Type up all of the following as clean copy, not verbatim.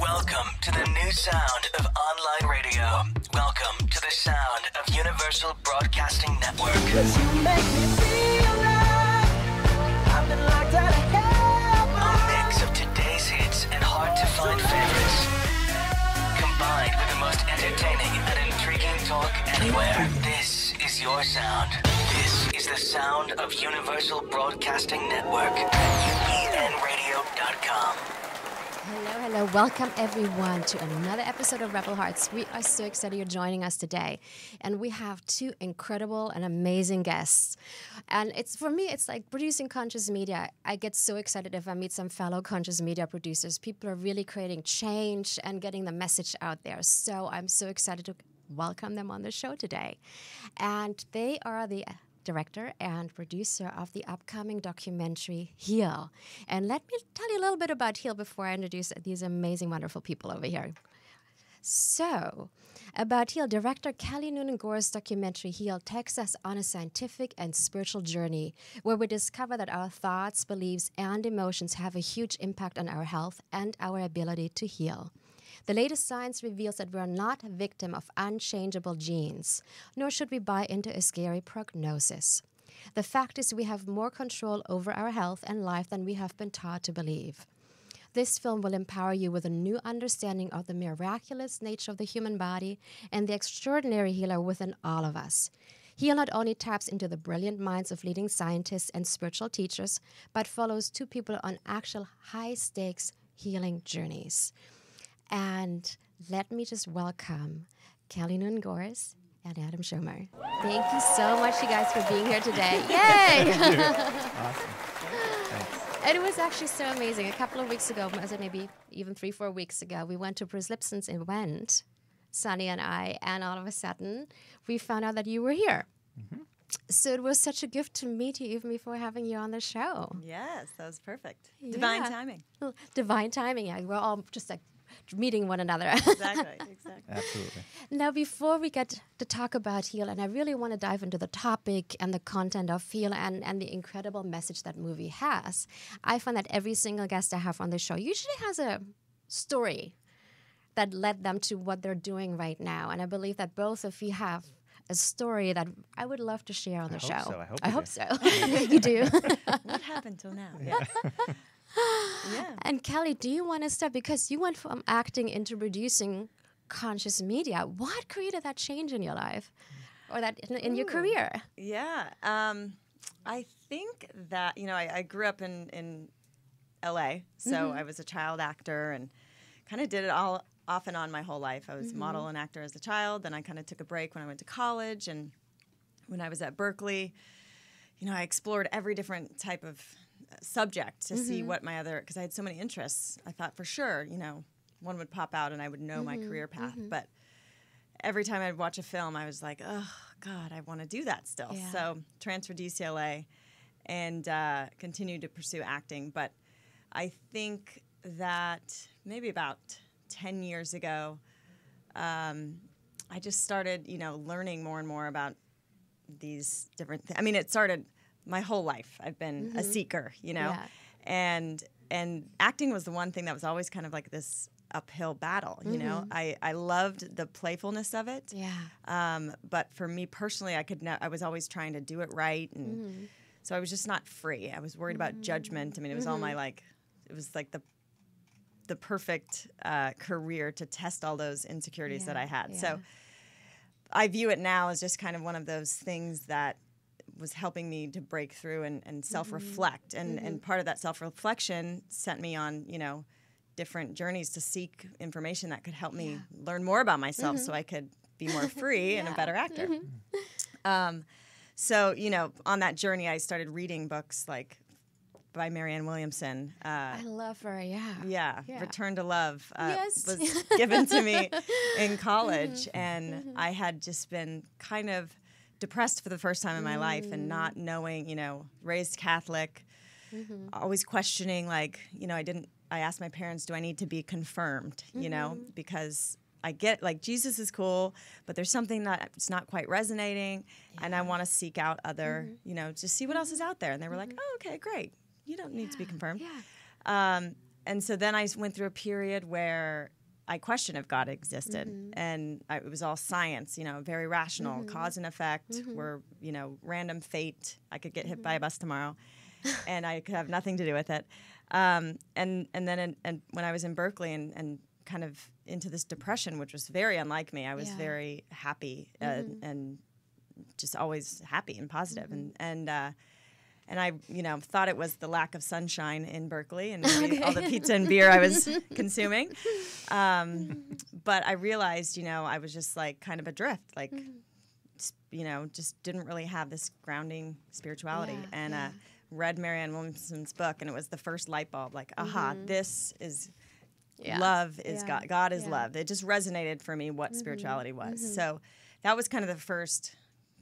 Welcome to the new sound of online radio. Welcome to the sound of Universal Broadcasting Network. 'Cause you make me feel like I've been locked out of heaven. A mix of today's hits and hard-to-find favorites, combined with the most entertaining and intriguing talk anywhere. This is your sound. This is the sound of Universal Broadcasting Network at UPNradio.com. Hello. Welcome everyone to another episode of Rebel Hearts. We are so excited you're joining us today. And we have two incredible and amazing guests. And for me, it's like producing conscious media. I get so excited if I meet some fellow conscious media producers. People are really creating change and getting the message out there. So I'm so excited to welcome them on the show today. And they are the director and producer of the upcoming documentary Heal. And let me tell you a little bit about Heal before I introduce these amazing, wonderful people over here. So, about Heal, director Kelly Noonan-Gore's documentary Heal takes us on a scientific and spiritual journey where we discover that our thoughts, beliefs, and emotions have a huge impact on our health and our ability to heal. The latest science reveals that we are not a victim of unchangeable genes, nor should we buy into a scary prognosis. The fact is we have more control over our health and life than we have been taught to believe. This film will empower you with a new understanding of the miraculous nature of the human body and the extraordinary healer within all of us. Heal not only taps into the brilliant minds of leading scientists and spiritual teachers, but follows two people on actual high-stakes healing journeys. And let me just welcome Kelly Noonan-Gore and Adam Schomer. Thank you so much, you guys, for being here today. Yay! Awesome. Thanks. And it was actually so amazing. A couple of weeks ago, maybe even 3-4 weeks ago, we went to Bruce Lipson's event, Sonny and I, and all of a sudden, we found out that you were here. Mm-hmm. So it was such a gift to meet you even before having you on the show. Yes, that was perfect. Yeah. Divine timing. Divine timing, yeah. We're all just like meeting one another. Exactly. Absolutely. Now, before we get to talk about Heal, and I really want to dive into the topic and the content of Heal and the incredible message that movie has, I find that every single guest I have on the show usually has a story that led them to what they're doing right now. And I believe that both of you have a story that I would love to share on the show. I hope so. You do. What happened till now? Yeah. Yeah. And Kelly, do you want to start? Because you went from acting into producing conscious media. What created that change in your life or that in your career? Yeah. I think that, I grew up in L.A., so I was a child actor and kind of did it all off and on my whole life. I was a model and actor as a child. Then I kind of took a break when I went to college. And when I was at Berkeley, I explored every different type of subject to see what my because I had so many interests. I thought for sure, one would pop out and I would know my career path. But every time I'd watch a film, I was like, oh, God, I want to do that still. Yeah. So transferred to UCLA and continued to pursue acting. But I think that maybe about 10 years ago, I just started, learning more and more about these different things. I mean, it started my whole life. I've been a seeker, Yeah. and acting was the one thing that was always kind of like this uphill battle, I loved the playfulness of it. Yeah. But for me personally, I was always trying to do it right. And so I was just not free. I was worried about judgment. I mean, it was all my it was like the perfect career to test all those insecurities that I had. Yeah. So I view it now as just kind of one of those things that was helping me to break through and self-reflect. And part of that self-reflection sent me on, different journeys to seek information that could help me learn more about myself so I could be more free and a better actor. So, on that journey, I started reading books like by Marianne Williamson. I love her, yeah. Yeah, Return to Love Yes. was given to me in college. And I had just been kind of depressed for the first time in my life and not knowing, raised Catholic, always questioning, I asked my parents, do I need to be confirmed, because I get, Jesus is cool, but there's something that's not quite resonating, and I want to seek out other, just see what else is out there. And they were like, oh, okay, great. You don't need to be confirmed. Yeah. and so then I went through a period where I questioned if God existed, and it was all science, very rational, cause and effect. We're, random fate. I could get hit by a bus tomorrow, and I could have nothing to do with it. And then when I was in Berkeley and kind of into this depression, which was very unlike me, I was very happy and just always happy and positive. And I, thought it was the lack of sunshine in Berkeley and maybe all the pizza and beer I was consuming. But I realized, I was just like kind of adrift, like, just didn't really have this grounding spirituality. Read Marianne Williamson's book, and it was the first light bulb, like, aha, this is love is God. God is love. It just resonated for me what spirituality was. So that was kind of the first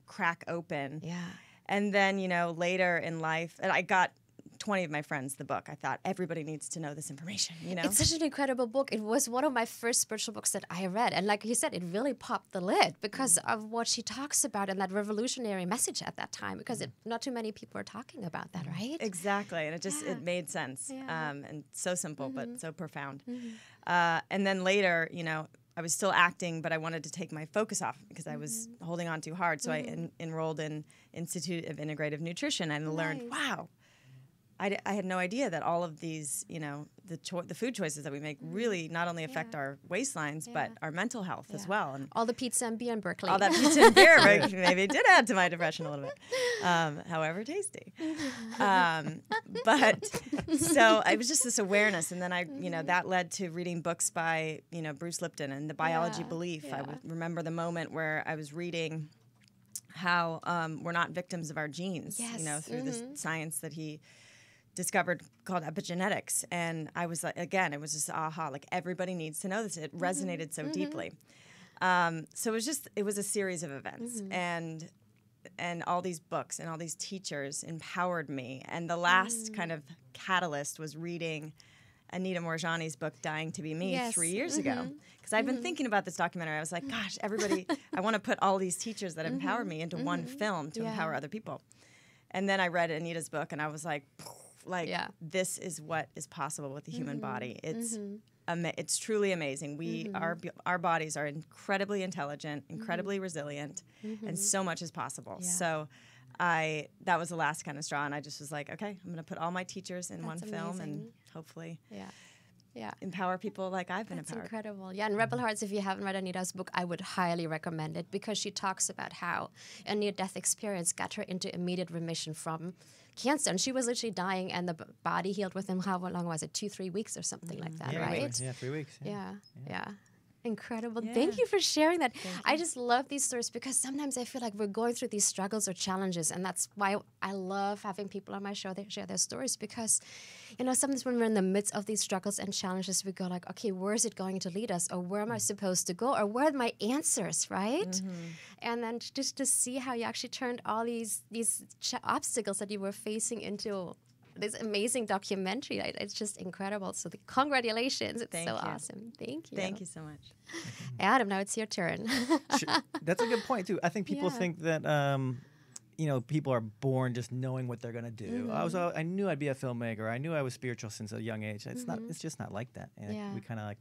crack open. Yeah. And then, later in life, and I got 20 of my friends the book. I thought everybody needs to know this information, It's such an incredible book. It was one of my first spiritual books that I read. And like you said, it really popped the lid because of what she talks about and that revolutionary message at that time, because not too many people are talking about that, right? Exactly. And it made sense. And so simple, but so profound. And then later, I was still acting, but I wanted to take my focus off because I was holding on too hard. So I enrolled in Institute of Integrative Nutrition and learned, wow, I had no idea that all of these, the food choices that we make really not only affect our waistlines, but our mental health as well. And all the pizza and beer in Berkeley. all that pizza and beer maybe did add to my depression a little bit, however tasty. But so it was just this awareness. And then that led to reading books by, Bruce Lipton and The Biology Belief. I remember the moment where I was reading how we're not victims of our genes, through the science that he discovered called epigenetics. And I was like, again, it was just aha, like everybody needs to know this. It resonated so deeply. So it was a series of events and all these books and all these teachers empowered me. And the last kind of catalyst was reading Anita Moorjani's book, Dying to Be Me, 3 years ago. Because I've been thinking about this documentary. I was like, gosh, everybody, I want to put all these teachers that empowered me into one film to empower other people. And then I read Anita's book and I was like, this is what is possible with the human body. It's truly amazing. Our bodies are incredibly intelligent, incredibly resilient, and so much is possible. Yeah. So that was the last kind of straw, and I just was like, okay, I'm going to put all my teachers in one film and hopefully empower people like I've been empowered. That's incredible. Yeah, and Rebel Hearts, if you haven't read Anita's book, I would highly recommend it because she talks about how a near-death experience got her into immediate remission from cancer. And she was literally dying and the body healed within, how long was it, 2-3 weeks or something like that, right? 3 weeks. Yeah. Incredible. Yeah. Thank you for sharing that. I just love these stories because sometimes I feel like we're going through these struggles or challenges, and that's why I love having people on my show that share their stories because, sometimes when we're in the midst of these struggles and challenges, we go like, okay, where is it going to lead us, or where am I supposed to go, or where are my answers, right? And then just to see how you actually turned all these obstacles that you were facing into this amazing documentary. It's just incredible. So congratulations. It's so awesome. Thank you. Thank you so much. Adam, now it's your turn. That's a good point, too. I think people think that, people are born just knowing what they're going to do. I knew I'd be a filmmaker. I knew I was spiritual since a young age. It's not. It's just not like that. And we kind of like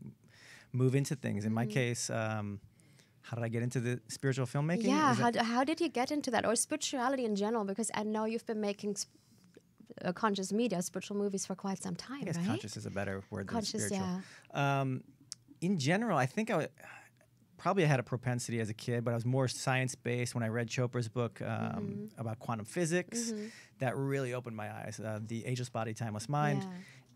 move into things. In my case, how did I get into the spiritual filmmaking? Yeah, how did you get into that? Or spirituality in general? Because I know you've been making conscious media, spiritual movies for quite some time, I guess right? Conscious is a better word conscious, than spiritual. In general, I think I had a propensity as a kid, but I was more science-based when I read Chopra's book about quantum physics. That really opened my eyes, The Ageless Body, Timeless Mind.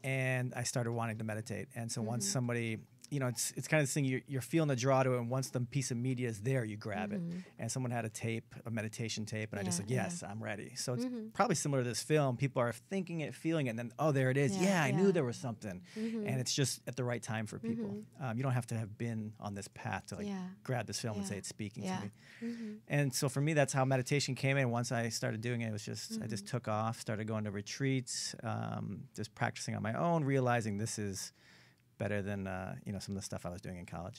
And I started wanting to meditate. And so once somebody... it's kind of this thing, you're feeling the draw to it, and once the piece of media is there, you grab it. And someone had a meditation tape, and I just yes, I'm ready. So it's probably similar to this film. People are thinking it, feeling it, and then, oh, there it is. I knew there was something. And it's just at the right time for people. You don't have to have been on this path to grab this film and say it's speaking to me. And so for me, that's how meditation came in. Once I started doing it, it was just, I just took off, started going to retreats, just practicing on my own, realizing this is better than some of the stuff I was doing in college.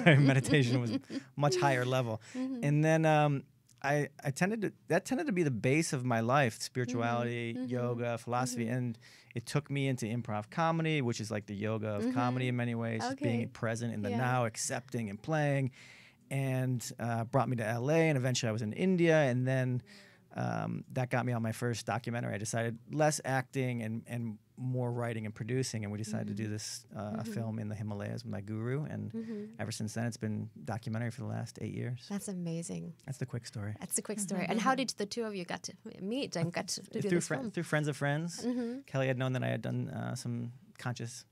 Meditation was much higher level. And then I tended to be the base of my life: spirituality, yoga, philosophy, and it took me into improv comedy, which is like the yoga of comedy in many ways, just being present in the now, accepting and playing, and brought me to LA, and eventually I was in India, and then that got me on my first documentary. I decided less acting and more writing and producing, and we decided to do this a film in the Himalayas with my guru, and ever since then it's been documentary for the last 8 years. That's amazing. That's the quick story. That's the quick story. And how did the two of you got to meet and got to do through this film? through friends of friends. Kelly had known that I had done some conscious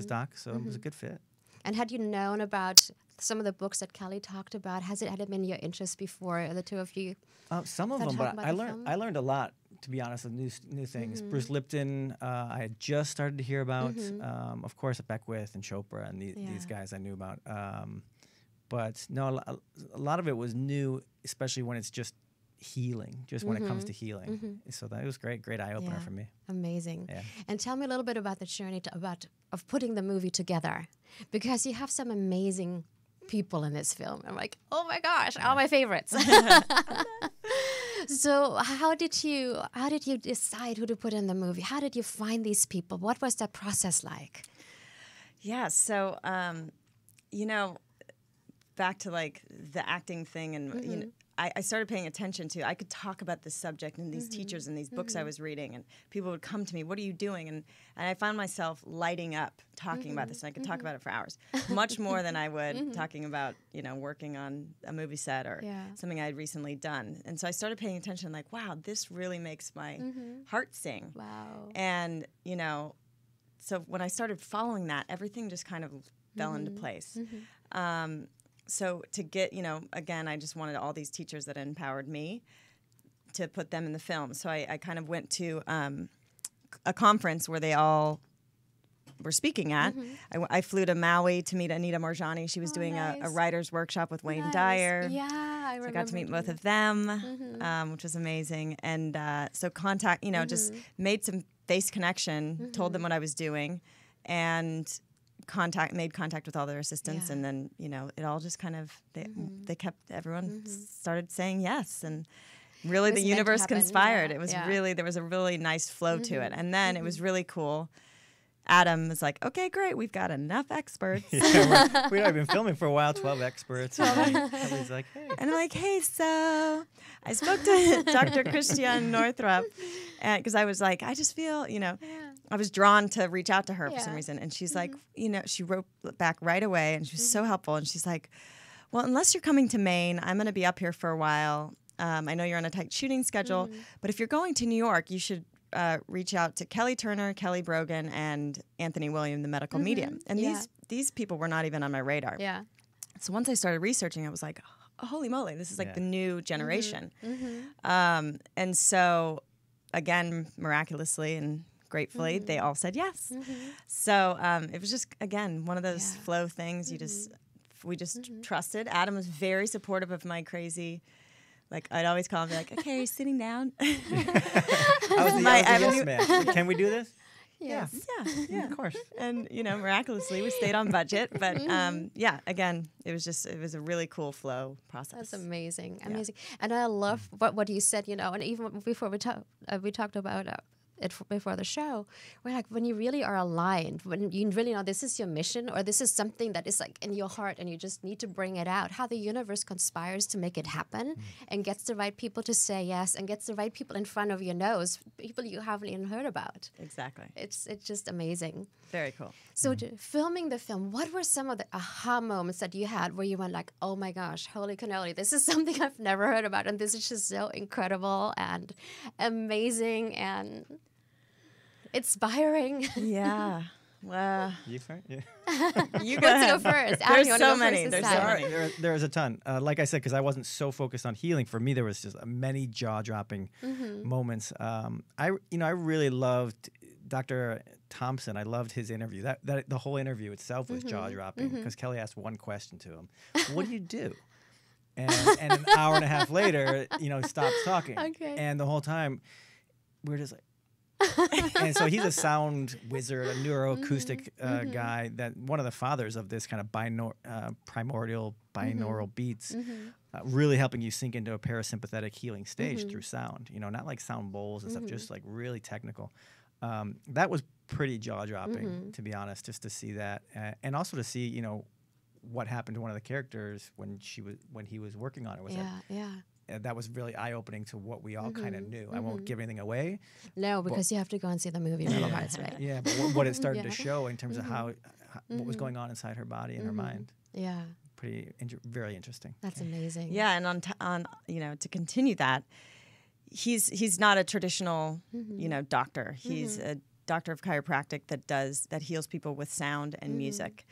doc, so it was a good fit. And had you known about some of the books that Kelly talked about? Had it been your interest before the two of you? Some of them, but I learned a lot, to be honest, of new things. Bruce Lipton, I had just started to hear about. Of course, Beckwith and Chopra and these guys I knew about. But no, a lot of it was new, especially when it's just healing, just when it comes to healing. So that was great eye opener for me. Amazing. Yeah. And tell me a little bit about the journey of putting the movie together, because you have some amazing people in this film. I'm like, oh my gosh, all my favorites. So how did you decide who to put in the movie? How did you find these people? What was that process like? Yeah, so back to like the acting thing, and I started paying attention to. I could talk about this subject and these teachers and these books I was reading, and people would come to me, "What are you doing?" And I found myself lighting up talking about this, and I could talk about it for hours, much more than I would talking about working on a movie set or something I had recently done. And so I started paying attention, like, wow, this really makes my heart sing. Wow. And so when I started following that, everything just kind of fell into place. So to get, again, I just wanted all these teachers that empowered me to put them in the film. So I kind of went to a conference where they all were speaking at. I flew to Maui to meet Anita Morjani. She was doing a writer's workshop with Wayne Dyer. Yeah, I remember. So I got to meet both of them, which was amazing. And so contact, just made some face connection, told them what I was doing, and made contact with all their assistants, and then it all just kind of they kept everyone started saying yes, and really the universe conspired. It was really, there was a really nice flow to it, and then it was really cool. Adam was like, "Okay, great, we've got enough experts." Yeah, we'd already been filming for a while, 12 experts. Kelly's like, "Hey," and I'm like, "Hey, so I spoke to Dr. Christiane Northrup, because I was like, I just feel, I was drawn to reach out to her for some reason." And she's like, she wrote back right away, and she was so helpful. And she's like, "Well, unless you're coming to Maine, I'm going to be up here for a while. I know you're on a tight shooting schedule, but if you're going to New York, you should reach out to Kelly Turner, Kelly Brogan, and Anthony William, the medical medium." And these people were not even on my radar. Yeah. So once I started researching, I was like, oh, holy moly, this is like the new generation. And so, again, miraculously and gratefully, they all said yes. So it was just, again, one of those flow things. We just trusted. Adam was very supportive of my crazy. Like, I'd always call him and be like, "Okay, are you sitting down?" I was the yes man. Can we do this? Yes. Yeah, of course. And miraculously, we stayed on budget. But again, it was a really cool flow process. That's amazing. And I love what you said. And even before we talked about it before the show, we're like, when you really are aligned, when you really know this is your mission, or this is something that is like in your heart and you just need to bring it out, how the universe conspires to make it happen and gets the right people to say yes and gets the right people in front of your nose, people you haven't even heard about. Exactly. It's just amazing. Very cool. So filming the film, what were some of the aha moments that you had where you went like, oh my gosh, holy cannoli, this is something I've never heard about, and this is just so incredible and amazing and inspiring? Yeah. Well, You first? Yeah. you Let's go first. Adam, you There's wanna so go many. first There's this so time? many. There's a ton. Like I said, because I wasn't so focused on healing, for me there was just many jaw-dropping moments. I really loved Dr. Thompson. I loved his interview. That the whole interview itself was jaw-dropping, because Kelly asked one question to him: "What do you do?" And an hour and a half later, he stops talking. Okay. And the whole time, we're just like, And so he's a sound wizard, a neuroacoustic guy, that one of the fathers of this kind of primordial binaural beats, really helping you sink into a parasympathetic healing stage through sound. You know, not like sound bowls and stuff, just like really technical. That was pretty jaw-dropping, to be honest, just to see that, and also to see, you know, what happened to one of the characters when he was working on it. That was really eye-opening to what we all kind of knew. I won't give anything away. No, because you have to go and see the movie Rebel Hearts, right? Yeah, but what it started to show in terms of how what was going on inside her body and her mind. Yeah. Very interesting. That's amazing. Yeah, and on you know, to continue that, he's not a traditional you know, doctor. He's a doctor of chiropractic that heals people with sound and music.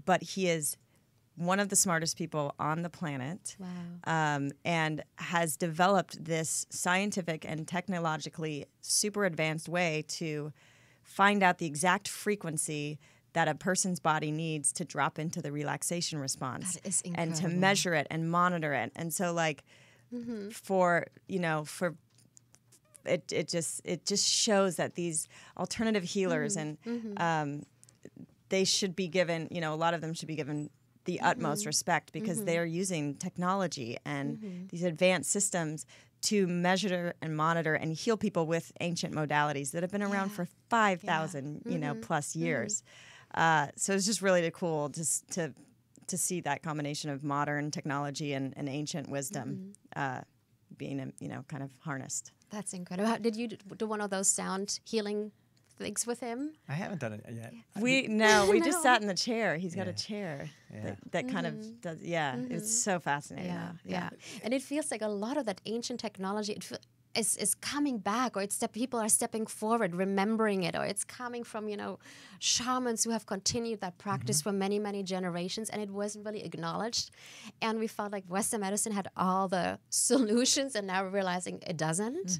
But he is one of the smartest people on the planet. Wow. And has developed this scientific and technologically super advanced way to find out the exact frequency that a person's body needs to drop into the relaxation response. That is and to incredible. measure it and monitor it. And so like for it just shows that these alternative healers and they should be given, you know, a lot of them should be given the utmost respect, because they are using technology and these advanced systems to measure and monitor and heal people with ancient modalities that have been around for 5,000 you know, plus years. So it's just really cool just to see that combination of modern technology and ancient wisdom being, you know, kind of harnessed. That's incredible. Did you do one of those sound healing things with him? I haven't done it yet. We just sat in the chair. He's got a chair that kind of does. Yeah, it's so fascinating. Yeah. And it feels like a lot of that ancient technology is coming back, or it's that people are stepping forward, remembering it, or it's coming from, you know, shamans who have continued that practice for many, many generations, and it wasn't really acknowledged. And we felt like Western medicine had all the solutions, and now we're realizing it doesn't.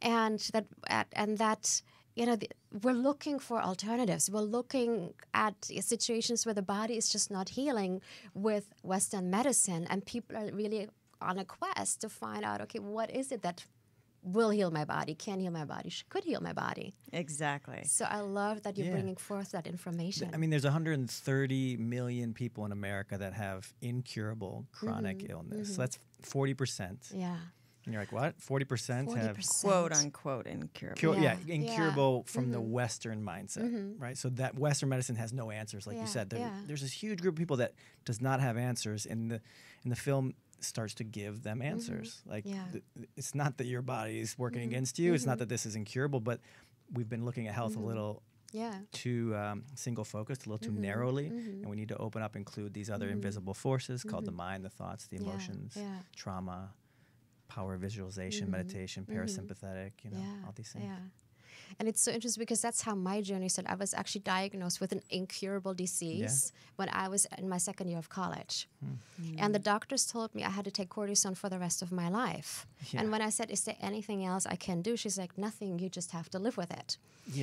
And that you know, we're looking for alternatives. We're looking at situations where the body is just not healing with Western medicine, and people are really on a quest to find out, okay, what is it that will heal my body, can heal my body, could heal my body. Exactly. So I love that you're bringing forth that information. I mean, there's 130 million people in America that have incurable chronic illness. So that's 40%. Yeah. And you're like, what? 40% have Quote unquote incurable. incurable from the Western mindset, right? So that Western medicine has no answers, like you said. There's this huge group of people that does not have answers, and the film starts to give them answers. Like, it's not that your body is working against you. It's not that this is incurable, but we've been looking at health a little too single focused, a little too narrowly, and we need to open up, include these other invisible forces called the mind, the thoughts, the emotions, trauma, power visualization, meditation, parasympathetic, you know, all these things. Yeah. And it's so interesting because that's how my journey started. I was actually diagnosed with an incurable disease when I was in my second year of college. And the doctors told me I had to take cortisone for the rest of my life. And when I said, is there anything else I can do? She's like, nothing, you just have to live with it.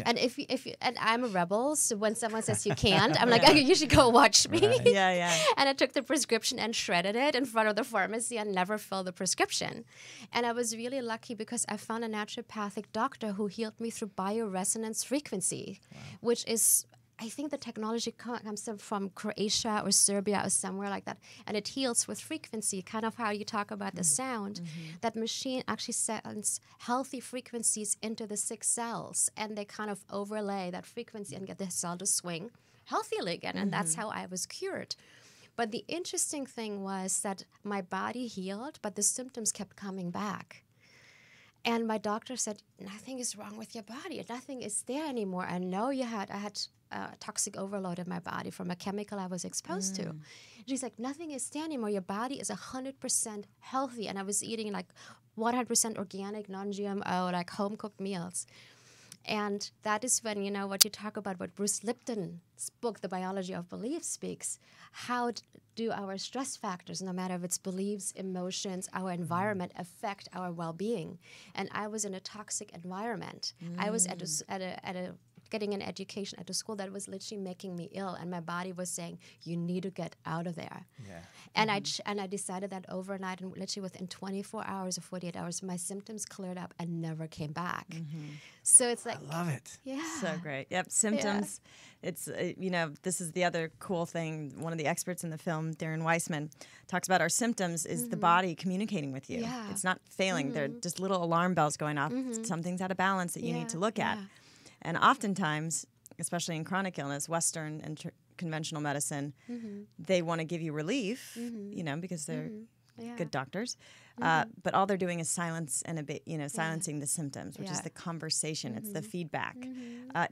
And if you, and I'm a rebel, so when someone says you can't, I'm like, okay, you should go watch me. And I took the prescription and shredded it in front of the pharmacy and never filled the prescription. And I was really lucky because I found a naturopathic doctor who healed me through bioresonance frequency, which is, I think the technology comes from Croatia or Serbia or somewhere like that, and it heals with frequency, kind of how you talk about the sound. That machine actually sends healthy frequencies into the sick cells, and they kind of overlay that frequency and get the cell to swing healthily again, and that's how I was cured. But the interesting thing was that my body healed, but the symptoms kept coming back. And my doctor said, nothing is wrong with your body. Nothing is there anymore. I know I had toxic overload in my body from a chemical I was exposed to. She's like, nothing is there anymore. Your body is 100% healthy. And I was eating like 100% organic, non-GMO, like home-cooked meals. And that is when, you know, what you talk about, what Bruce Lipton's book, The Biology of Belief, speaks. How do our stress factors, no matter if it's beliefs, emotions, our environment, affect our well-being? And I was in a toxic environment. I was at a getting an education at a school that was literally making me ill, and my body was saying, you need to get out of there. Yeah. And I decided that overnight, and literally within 24 hours or 48 hours, my symptoms cleared up and never came back. So it's like, I love it. yeah. So great. Yep. Symptoms. It's, this is the other cool thing. One of the experts in the film, Darren Weissman, talks about our symptoms is the body communicating with you. Yeah. It's not failing. They're just little alarm bells going off. Something's out of balance that you need to look at. And oftentimes, especially in chronic illness, Western and conventional medicine, they want to give you relief, because they're good doctors. But all they're doing is silence and silencing the symptoms, which is the conversation. It's the feedback.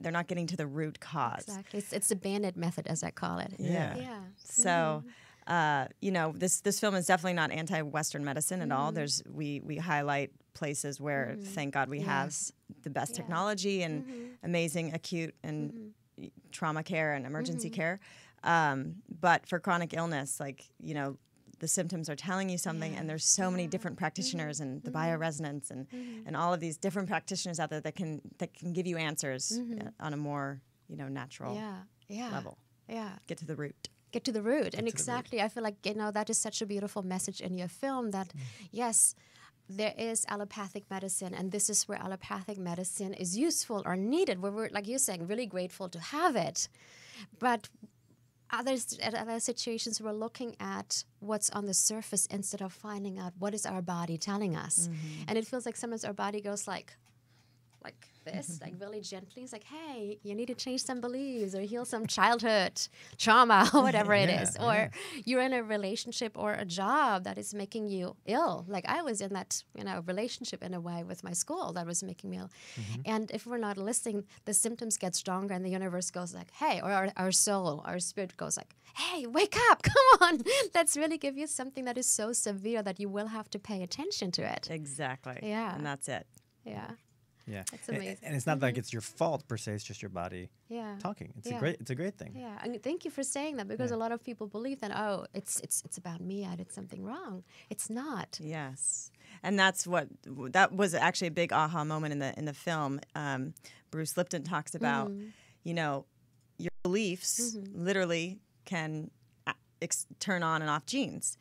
They're not getting to the root cause. Exactly. It's the Band-Aid method, as I call it. Yeah. So, this film is definitely not anti-Western medicine at all. We highlight places where, thank God, we have the best technology and amazing acute and trauma care and emergency care. But for chronic illness, the symptoms are telling you something, and there's so many different practitioners and the bioresonance and all of these different practitioners out there that can give you answers on a more natural level. Yeah. Get to the root. Get to the root. And exactly, I feel like, that is such a beautiful message in your film that, yes, there is allopathic medicine, and this is where allopathic medicine is useful or needed, where we're, like you're saying, really grateful to have it. But other situations, we're looking at what's on the surface instead of finding out what is our body telling us. And it feels like sometimes our body goes like this, like really gently. It's like, hey, you need to change some beliefs or heal some childhood trauma or whatever it is. Or you're in a relationship or a job that is making you ill. Like I was in that, relationship in a way with my school that was making me ill. And if we're not listening, the symptoms get stronger and the universe goes like, hey, or our soul, our spirit goes like, hey, wake up, come on. Let's really give you something that is so severe that you will have to pay attention to it. Exactly. Yeah. And that's it. Yeah. Yeah, It's amazing. And it's not like it's your fault per se. It's just your body talking. It's a great thing. Yeah, and thank you for saying that, because a lot of people believe that it's about me. I did something wrong. It's not. Yes, and that was actually a big aha moment in the film. Bruce Lipton talks about your beliefs literally can turn on and off genes.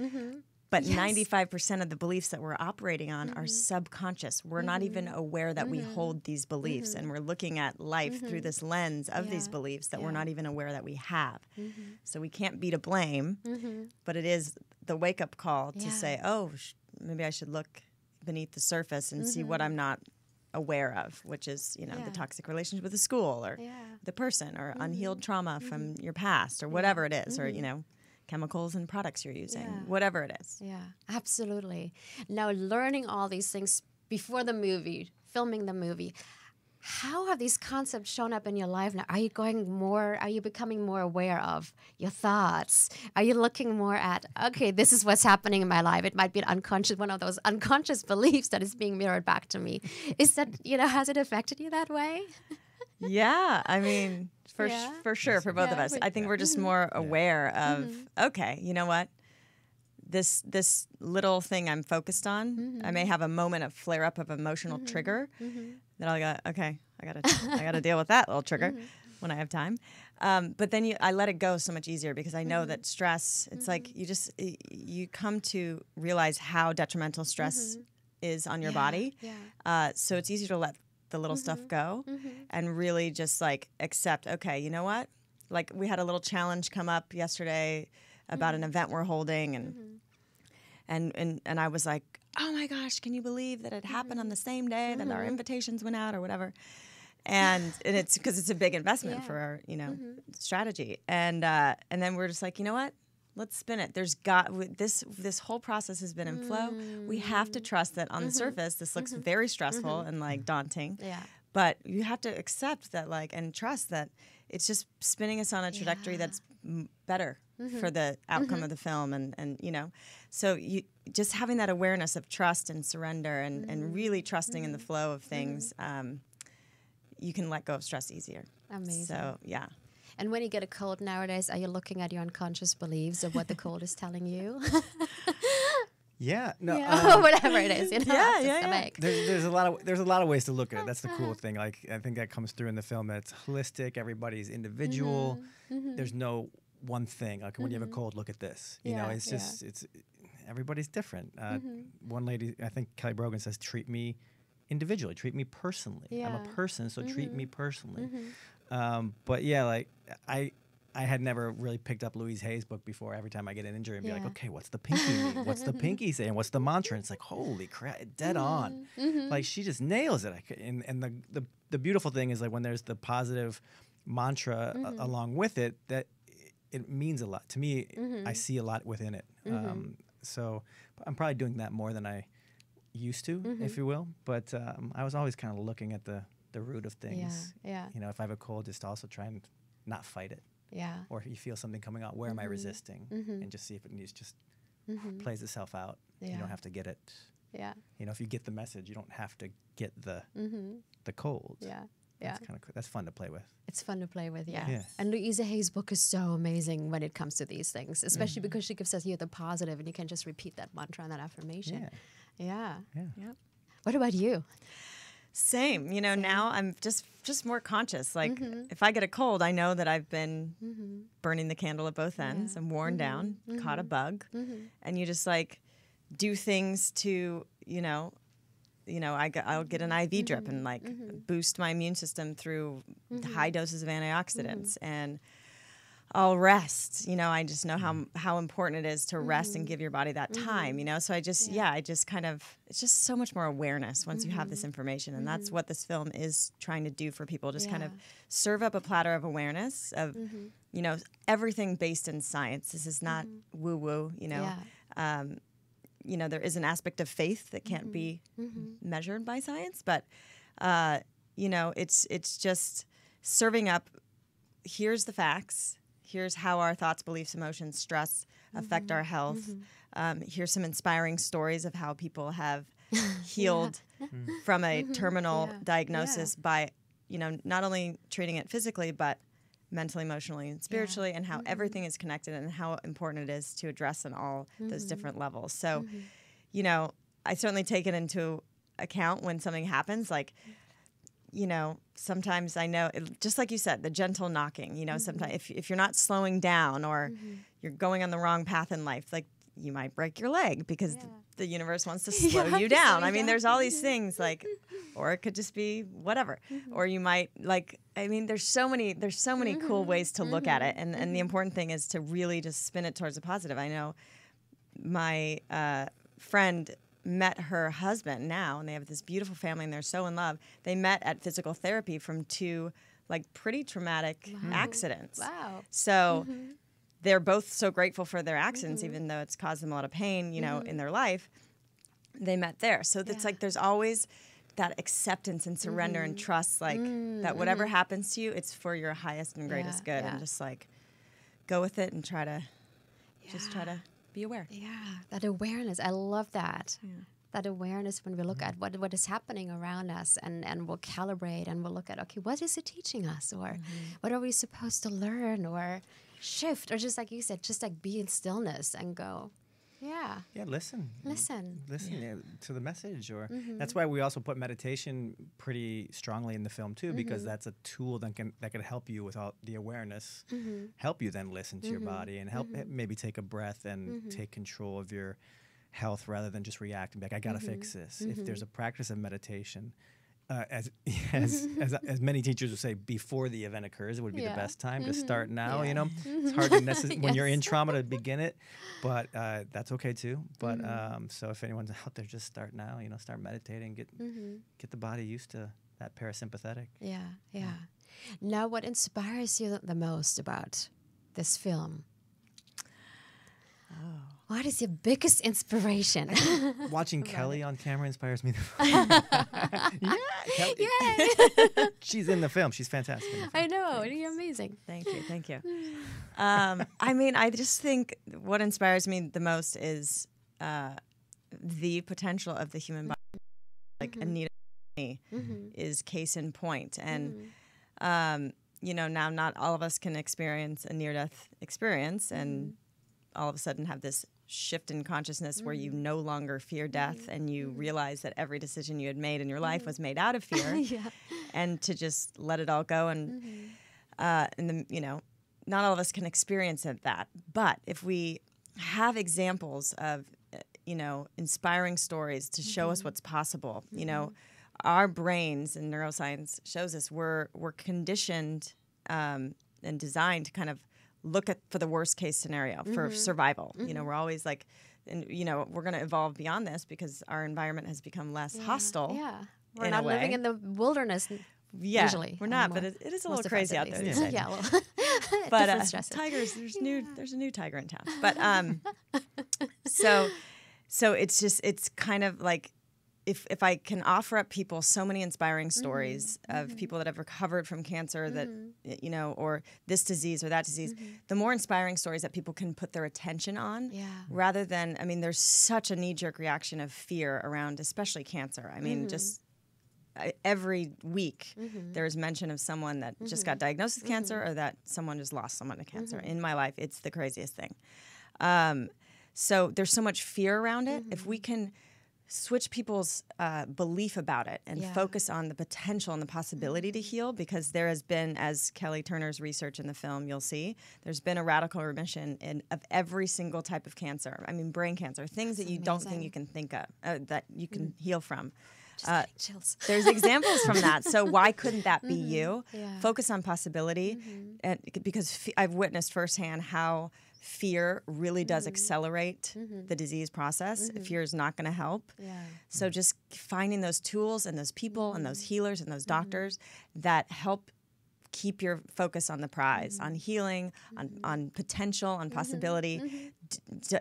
But 95% of the beliefs that we're operating on are subconscious. We're not even aware that we hold these beliefs, and we're looking at life through this lens of these beliefs that we're not even aware that we have. So we can't be to blame, but it is the wake-up call to say, maybe I should look beneath the surface and see what I'm not aware of, which is, the toxic relationship with the school or the person or unhealed trauma from your past or whatever it is, or, chemicals and products you're using, whatever it is. Yeah, absolutely. Now, learning all these things before the movie, filming the movie, how have these concepts shown up in your life now? Are you becoming more aware of your thoughts? Are you looking more at, okay, this is what's happening in my life. It might be one of those unconscious beliefs that is being mirrored back to me. Is that, has it affected you that way? Yeah, I mean, for sure, for both of us. I think we're just more aware of, okay, you know what? This little thing I'm focused on, I may have a moment of flare up of emotional trigger that I'll go, okay, I gotta deal with that little trigger when I have time. But then I let it go so much easier, because I know that stress, it's like you come to realize how detrimental stress is on your body. Yeah. So it's easier to let the little stuff go and really just accept, okay, you know what? Like we had a little challenge come up yesterday about an event we're holding, and I was like, oh my gosh, can you believe that it happened on the same day that our invitations went out or whatever? And it's because it's a big investment for our, strategy. And then we're just like, you know what? Let's spin it. This whole process has been in flow. We have to trust that on the surface, this looks very stressful and daunting. Yeah. But you have to accept that and trust that it's just spinning us on a trajectory that's better for the outcome of the film. And so you just having that awareness of trust and surrender and really trusting in the flow of things, you can let go of stress easier. Amazing. So, yeah. And when you get a cold nowadays, are you looking at your unconscious beliefs of what the cold is telling you? Yeah, no, whatever it is, you know. Yeah, it's yeah, yeah. systemic. there's a lot of ways to look at it. That's the cool thing. Like I think that comes through in the film that it's holistic. Everybody's individual. There's no one thing. Like when you have a cold, look at this. You know, Yeah, it's just it's everybody's different. One lady, I think Kelly Brogan says, treat me individually, treat me personally. I'm Yeah. a person, so treat me personally. But yeah, like I had never really picked up Louise Hay's book before. Every time I get an injury, and be like, Yeah. okay, what's the pinky mean? What's the pinky saying? What's the mantra? And it's like, holy crap, dead on. Like she just nails it. And the beautiful thing is like when there's the positive mantra along with it, that it means a lot to me. I see a lot within it. So I'm probably doing that more than I used to, if you will. But I was always kind of looking at the root of things. Yeah. You know, if I have a cold, just also try and not fight it. Yeah. Or if you feel something coming out, where am I resisting? And just see if it needs just plays itself out. You Yeah. don't have to get it. Yeah. You know, if you get the message, you don't have to get the cold. Yeah. Yeah. That's kind of that's fun to play with. It's fun to play with, yeah. Yeah. And Louisa Hay's book is so amazing when it comes to these things, especially because she gives us the positive and you can just repeat that mantra and that affirmation. Yeah. Yep. What about you? Same. You know, now I'm just more conscious. Like if I get a cold, I know that I've been burning the candle at both ends. I'm worn down, caught a bug, and you just like do things to, I'll get an IV drip and like boost my immune system through high doses of antioxidants, and I'll rest. I just know how important it is to rest and give your body that time. So I just it's just so much more awareness once you have this information, and that's what this film is trying to do for people. Just kind of serve up a platter of awareness of everything based in science. This is not woo woo. There is an aspect of faith that can't be measured by science, but it's just serving up. Here's the facts. Here's how our thoughts, beliefs, emotions, stress affect our health. Here's some inspiring stories of how people have healed from a terminal diagnosis by, not only treating it physically, but mentally, emotionally, and spiritually, and how everything is connected and how important it is to address on all those different levels. So, I certainly take it into account when something happens, like, sometimes I know, just like you said, the gentle knocking, sometimes if you're not slowing down or you're going on the wrong path in life, like you might break your leg because the universe wants to slow you down. I mean, there's all these things like, or it could just be whatever, or you might there's so many cool ways to look at it. And the important thing is to really just spin it towards the positive. I know my friend met her husband now, and they have this beautiful family, and they're so in love. They met at physical therapy from two pretty traumatic accidents. Wow. So they're both so grateful for their accidents, even though it's caused them a lot of pain, in their life. They met there. So it's like there's always that acceptance and surrender and trust, that whatever happens to you, it's for your highest and greatest good. And just go with it and try to be aware. Yeah, that awareness. I love that. Yeah. That awareness when we look at what is happening around us, and we'll calibrate and we'll look at, okay, what is it teaching us, or what are we supposed to learn or shift, or just like you said, just be in stillness and go, listen Yeah. to the message. Or that's why we also put meditation pretty strongly in the film too, because that's a tool that can help you with all the awareness, help you then listen to your body and help maybe take a breath and take control of your health rather than just react and be like, I gotta fix this. If there's a practice of meditation, as many teachers would say, before the event occurs, it would be the best time to start now. It's hard to when you're in trauma to begin it, but that's okay too. But so if anyone's out there, just start now. Start meditating, get the body used to that parasympathetic. Yeah. Now, what inspires you the most about this film? What is your biggest inspiration? Watching Kelly on camera inspires me. Kelly. Yay! She's in the film. She's fantastic. I know. You're amazing. Thank you. I just think what inspires me the most is the potential of the human body. Like Anita is case in point. And, now not all of us can experience a near-death experience and all of a sudden have this shift in consciousness where you no longer fear death and you realize that every decision you had made in your life was made out of fear, and to just let it all go. And not all of us can experience that. But if we have examples of, inspiring stories to show us what's possible, our brains, and neuroscience shows us, we're conditioned and designed to kind of look for the worst case scenario for survival. We're always like, and we're going to evolve beyond this because our environment has become less hostile. Yeah, we're not living in the wilderness. Usually, we're not, but it is a little crazy out there. Yeah, well, but tigers, there's a new tiger in town. But so it's kind of like, if I can offer up people so many inspiring stories of people that have recovered from cancer, that or this disease or that disease, the more inspiring stories that people can put their attention on, rather than, there's such a knee-jerk reaction of fear around, especially cancer. Just every week there is mention of someone that just got diagnosed with cancer, or that someone just lost someone to cancer. In my life, it's the craziest thing. So there's so much fear around it. If we can switch people's belief about it and focus on the potential and the possibility to heal, because there has been, as Kelly Turner's research in the film, you'll see, there's been a radical remission of every single type of cancer. Brain cancer, things that you don't think you can think of, that you can heal from. Chills. There's examples from that. So why couldn't that be you? Focus on possibility, and because I've witnessed firsthand how fear really does accelerate the disease process. Fear is not going to help. So just finding those tools and those people and those healers and those doctors that help keep your focus on the prize, on healing, on potential, on possibility.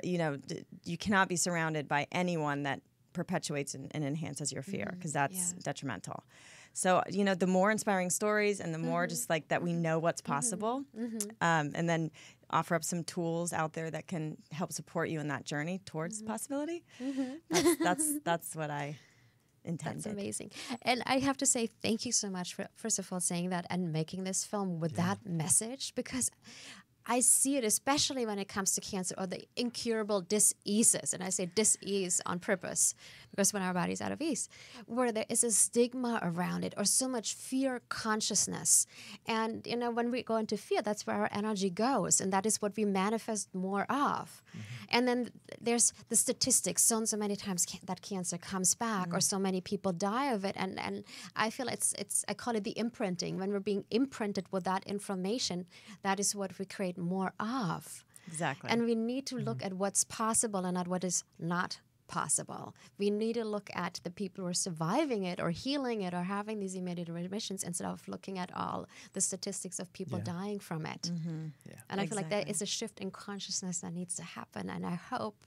You cannot be surrounded by anyone that perpetuates and enhances your fear, because that's detrimental. So, the more inspiring stories and the more just like that we know what's possible, and then offer up some tools out there that can help support you in that journey towards possibility. That's what I intended. That's amazing. And I have to say thank you so much for, first of all, saying that and making this film with that message, because I see it, especially when it comes to cancer or the incurable diseases. And I say disease on purpose, because when our body's out of ease, where there is a stigma around it or so much fear consciousness. And, when we go into fear, that's where our energy goes. And that is what we manifest more of. And then there's the statistics, so many times that cancer comes back, or so many people die of it. And I feel I call it the imprinting. When we're being imprinted with that information, that is what we create more of. Exactly. And we need to look at what's possible and not what is not possible. We need to look at the people who are surviving it or healing it or having these immediate remissions, instead of looking at all the statistics of people dying from it. And I feel like there is a shift in consciousness that needs to happen. And I hope,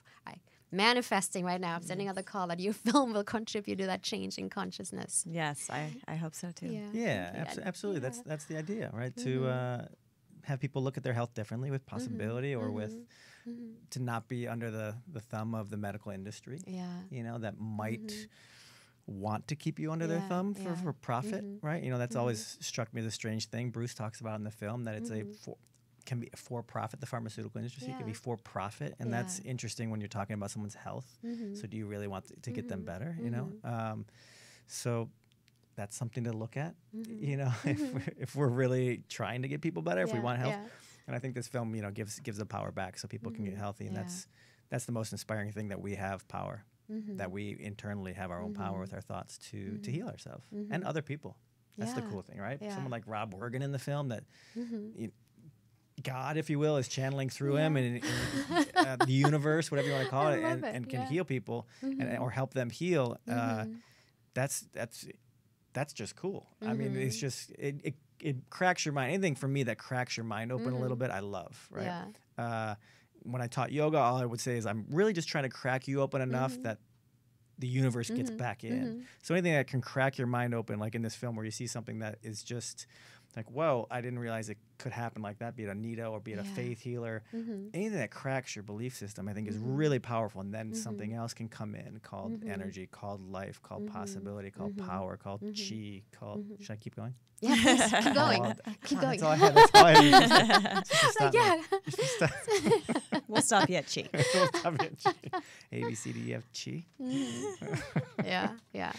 manifesting right now, I'm sending out the call that your film will contribute to that change in consciousness. Yes, I hope so too. Absolutely. That's the idea, right? To have people look at their health differently, with possibility, or with to not be under the thumb of the medical industry. That might want to keep you under their thumb for profit, right? That's always struck me as a strange thing. Bruce talks about in the film that it's can be for profit. The pharmaceutical industry can be for profit, and that's interesting when you're talking about someone's health. So do you really want to get them better? So that's something to look at. If we're really trying to get people better, if we want health. And I think this film, gives the power back so people can get healthy, and that's the most inspiring thing, that we have power, that we internally have our own power with our thoughts to heal ourselves and other people. That's the cool thing, right? Someone like Rob Morgan in the film, that God, if you will, is channeling through him, and the universe, whatever you want to call it, and can heal people or help them heal. That's just cool. It's just it cracks your mind. Anything for me that cracks your mind open a little bit, I love. Right. When I taught yoga, all I would say is, I'm really just trying to crack you open enough that the universe gets back in. So anything that can crack your mind open, like in this film, where you see something that is just like, whoa, I didn't realize it could happen like that, be it a NIDA or be it a faith healer. Anything that cracks your belief system, I think, is really powerful. And then something else can come in called energy, called life, called possibility, called power, called chi, called... Should I keep going? Yeah, please, keep going. Keep going. That's all I had. That's all I had. Yeah. We'll stop you at chi. We'll stop at chi. A, B, C, D, E, F, chi. Yeah.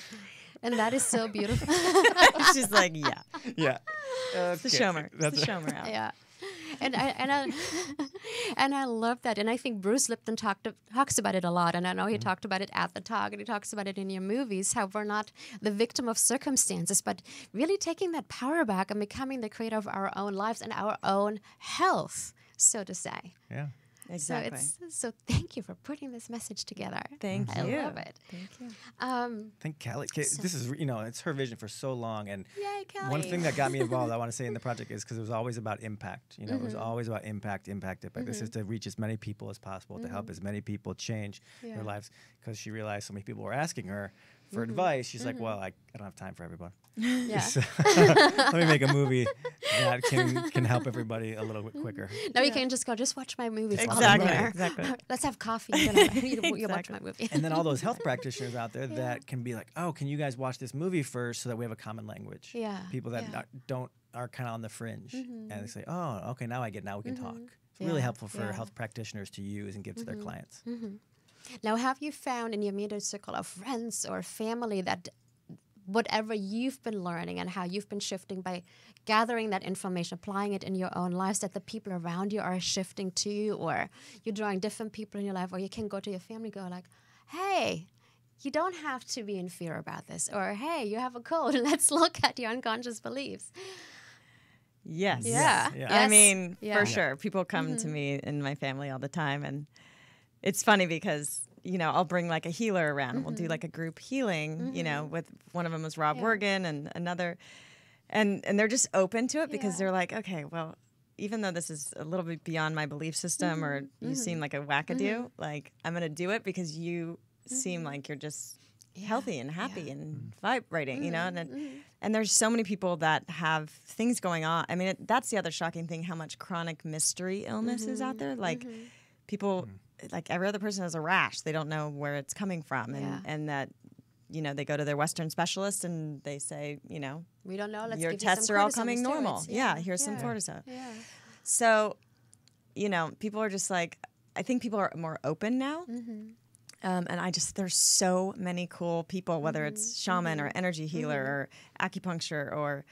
And that is so beautiful. She's like, yeah. Yeah. It's the Shomer. It's the Shomer out. Yeah. And I love that. And I think Bruce Lipton talks about it a lot. And I know he talked about it at the talk, and he talks about it in your movies, how we're not the victim of circumstances, but really taking that power back and becoming the creator of our own lives and our own health, so to say. Yeah. Exactly. So thank you for putting this message together. Thank I you. love it. Thank you. I think Callie, this is, it's her vision for so long. And Yay, Callie. one thing that got me involved, I want to say, in the project is because it was always about impact. It was always about impact. This is to reach as many people as possible, to help as many people change their lives. Because she realized so many people were asking her for advice. She's like, well, I don't have time for everyone. Yeah. So, let me make a movie that can help everybody a little bit quicker. No, you can just go, just watch my movies while I'm Exactly. there. Exactly. Let's have coffee. You watch my movie. And then all those health practitioners out there that can be like, oh, can you guys watch this movie first so that we have a common language? Yeah. People that are kind of on the fringe. And they say, oh, okay, now we can talk. It's really helpful for health practitioners to use and give to their clients. Now, have you found in your immediate circle of friends or family that whatever you've been learning and how you've been shifting by gathering that information, applying it in your own lives, that the people around you are shifting too, or you're drawing different people in your life, or you can go to your family and go like, hey, you don't have to be in fear about this, or hey, you have a cold, let's look at your unconscious beliefs. Yes. Yeah. I mean, Yeah. for sure. People come to me and my family all the time, and it's funny because I'll bring like a healer around and we'll do like a group healing, with one of them was Rob Wergen and another. And they're just open to it because they're like, okay, well, even though this is a little bit beyond my belief system or you seem like a wackadoo, like I'm going to do it because you seem like you're just healthy and happy and vibrating, and there's so many people that have things going on. I mean, that's the other shocking thing, how much chronic mystery illness is out there. Like people... like every other person has a rash. They don't know where it's coming from. And that, they go to their Western specialist and they say, we don't know. Let's your give tests you some are all cortisone coming normal. steroids. Yeah, here's some cortisone. Yeah. So, people are just like, I think people are more open now. And there's so many cool people, whether it's shaman or energy healer or acupuncture or,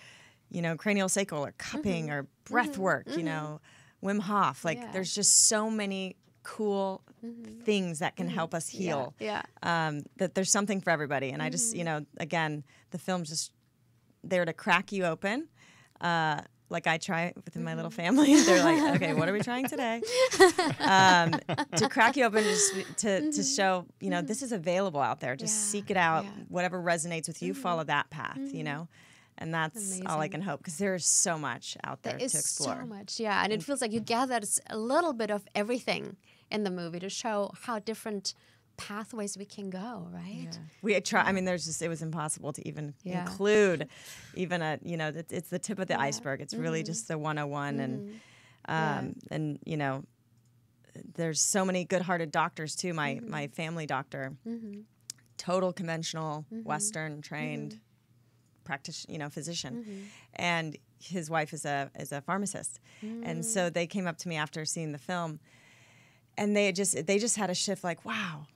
cranial sacral or cupping or breath work, Wim Hof. Like there's just so many cool things that can help us heal. That there's something for everybody. And I just, again, the film's just there to crack you open. Like I try within my little family. They're like, okay, what are we trying today? To crack you open, just to show, this is available out there. Just seek it out. Whatever resonates with you, follow that path, And that's all I can hope, because there is so much out there to explore. So much, and it feels like you gathered a little bit of everything in the movie to show how different pathways we can go, right? Yeah. We try. I mean, it was impossible to even include, even it's the tip of the iceberg. It's really just the 101, and there's so many good-hearted doctors too. My family doctor, total conventional Western trained. Physician, and his wife is a pharmacist, and so they came up to me after seeing the film, and they just had a shift, like, wow,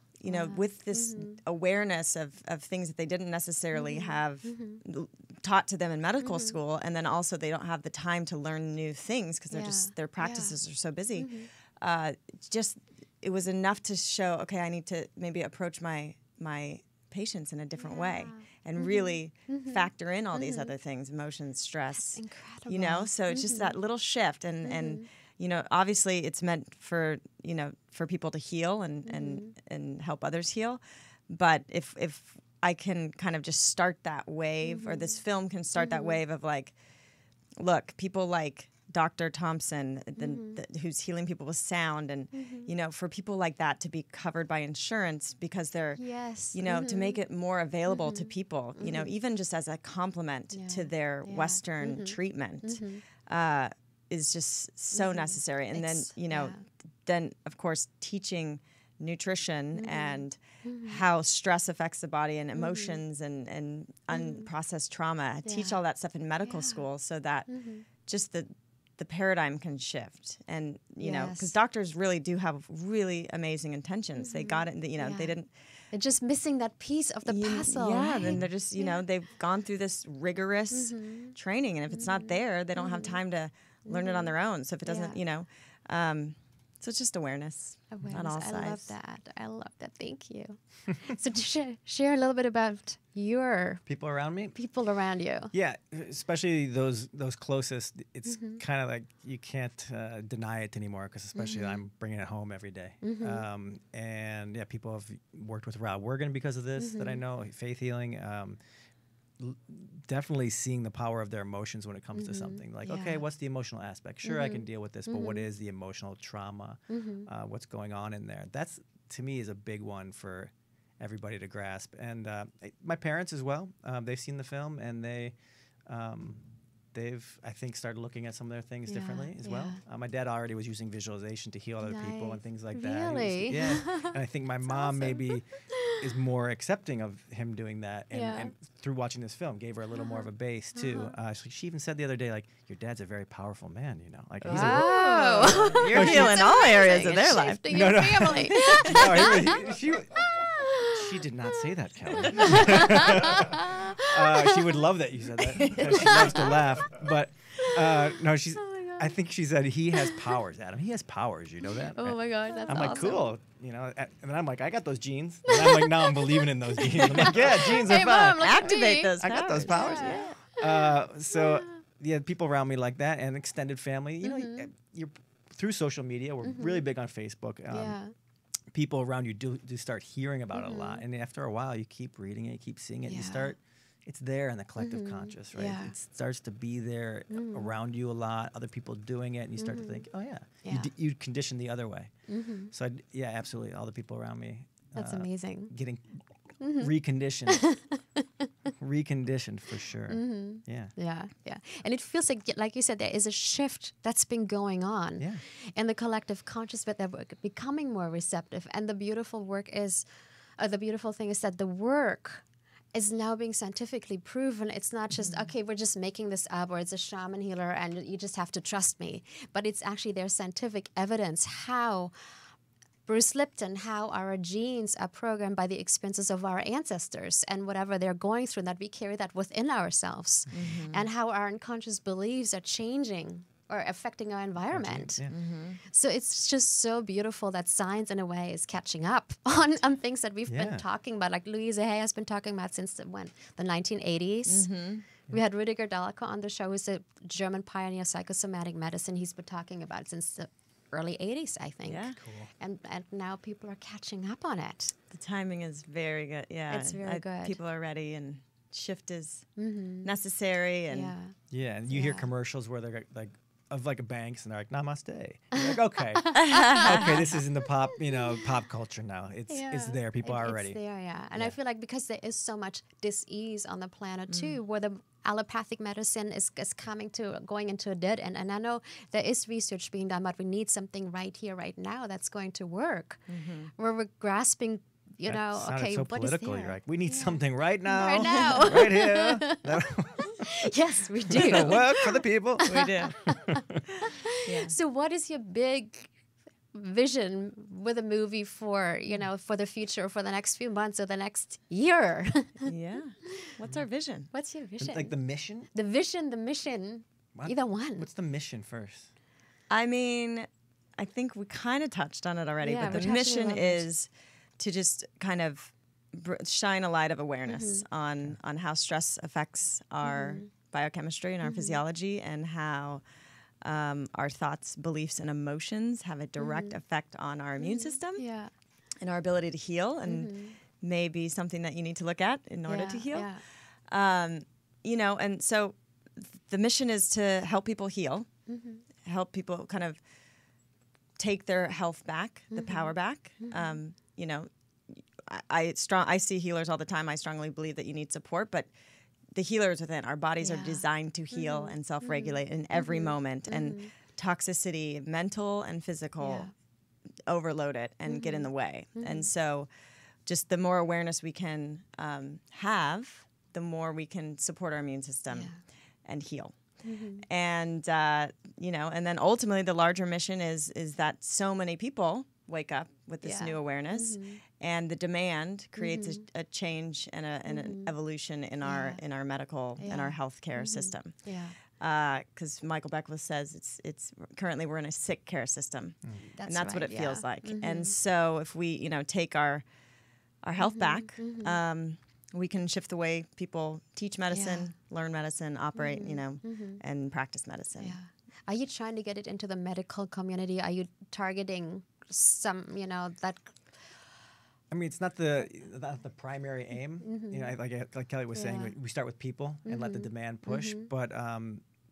with this awareness of things that they didn't necessarily have taught to them in medical school, and then also they don't have the time to learn new things because their practices are so busy. It was enough to show, okay, I need to maybe approach my patients in a different way and really factor in all these other things, emotions, stress. That's incredible. So it's just that little shift, and obviously it's meant for for people to heal and help others heal. But if I can kind of just start that wave, or this film can start that wave of like, look, people like Dr. Thompson, who's healing people with sound, and you know, for people like that to be covered by insurance because they're, Yes. you know, to make it more available to people, you know, even just as a complement to their Western treatment, is just so necessary. And then, you know, then of course teaching nutrition and how stress affects the body and emotions and unprocessed trauma. Teach all that stuff in medical school so that just the paradigm can shift. And, you know, because doctors really do have really amazing intentions. They got it, you know, they didn't. They're just missing that piece of the puzzle. Yeah, right? then they're just, you know, they've gone through this rigorous training. And if it's not there, they don't have time to learn it on their own. So if it doesn't, you know, so it's just awareness on all sides. I love that. I love that. Thank you. So to share a little bit about your People around me? people around you. Yeah, especially those closest. It's kind of like you can't deny it anymore because especially I'm bringing it home every day. And yeah, people have worked with Rod Wergen because of this that I know, faith healing. Definitely seeing the power of their emotions when it comes to something. Like, okay, what's the emotional aspect? Sure, I can deal with this, but what is the emotional trauma? What's going on in there? That's, to me, is a big one for everybody to grasp. And my parents as well, they've seen the film, and they've, I think, started looking at some of their things differently as well. My dad already was using visualization to heal other people and things like that. Really? Yeah. And I think my mom maybe is more accepting of him doing that. And through watching this film, gave her a little more of a base, too. She even said the other day, like, your dad's a very powerful man, you know. Like, he's Oh, You're healing all areas of their life. Shifting your family. She did not say that, Kelly. She would love that you said that. 'Cause she loves to laugh. But no, she's. I think she said he has powers, Adam. He has powers. You know that? Oh my God, that's I'm awesome. like, cool. You know, and then I'm like, I got those genes. And I'm like, now I'm believing in those genes. I'm like, yeah, genes are Hey, fine. Mom, look at Activate me. those I got those powers. So yeah, people around me like that, and extended family. You know, you're through social media. We're really big on Facebook. People around you do start hearing about it a lot, and after a while, you keep reading it, you keep seeing it, you start. It's there in the collective conscious, right? Yeah. It starts to be there around you a lot. Other people doing it, and you start to think, oh yeah. You condition the other way. So yeah, absolutely, all the people around me. That's amazing. Getting reconditioned. Reconditioned for sure. Yeah. Yeah. And it feels like you said, there is a shift that's been going on in the collective conscious, but they're becoming more receptive. And the beautiful thing is that the work is now being scientifically proven. It's not just, okay, we're just making this up, or it's a shaman healer and you just have to trust me. But it's actually there's scientific evidence how Bruce Lipton, how our genes are programmed by the experiences of our ancestors and whatever they're going through, and that we carry that within ourselves, and how our unconscious beliefs are changing or affecting our environment. So it's just so beautiful that science, in a way, is catching up on things that we've been talking about. Like Louise Hay has been talking about since the 1980s. We had Rüdiger Dahlke on the show, who's a German pioneer of psychosomatic medicine. He's been talking about it since the early 80s, I think. Yeah. And now people are catching up on it. The timing is very good. Yeah. It's very good. People are ready, and shift is necessary. And And you hear commercials where they're like, of like a banks, and they're like, namaste. And you're like, okay. Okay, this is in the pop culture now. It's there. People are ready. It's there, And I feel like because there is so much dis-ease on the planet too, where the allopathic medicine is going into a dead end. And I know there is research being done, but we need something right here, right now that's going to work. Where we're grasping, okay, so what political. is there? You're like, we need something right now. Right now. Right here. Yes, we do. That'll work for the people. we do. So what is your big vision with a movie for, for the future, for the next few months or the next year? What's our vision? What's your vision? Like the mission? The vision, the mission, either one. What's the mission first? I mean, I think we kind of touched on it already, but the mission is to just kind of shine a light of awareness on how stress affects our biochemistry and our physiology, and how our thoughts, beliefs, and emotions have a direct effect on our immune system and our ability to heal, and maybe something that you need to look at in order to heal. And so the mission is to help people heal help people kind of take their health back, the power back. You know, I see healers all the time. I strongly believe that you need support, but the healer is within. Our bodies are designed to heal and self-regulate in every moment. And toxicity, mental and physical, overload it and get in the way. And so just the more awareness we can have, the more we can support our immune system and heal. And, you know, and then ultimately the larger mission is that so many people wake up with this new awareness, and the demand creates a change and an evolution in our medical and our healthcare system. Because Michael Beckwith says it's currently we're in a sick care system, and that's what it feels like. And so if we, you know, take our health back, we can shift the way people teach medicine, learn medicine, operate, you know, and practice medicine. Are you trying to get it into the medical community? Are you targeting some, you know, that? I mean, it's not the primary aim. You know, like Kelly was saying, we start with people and let the demand push. But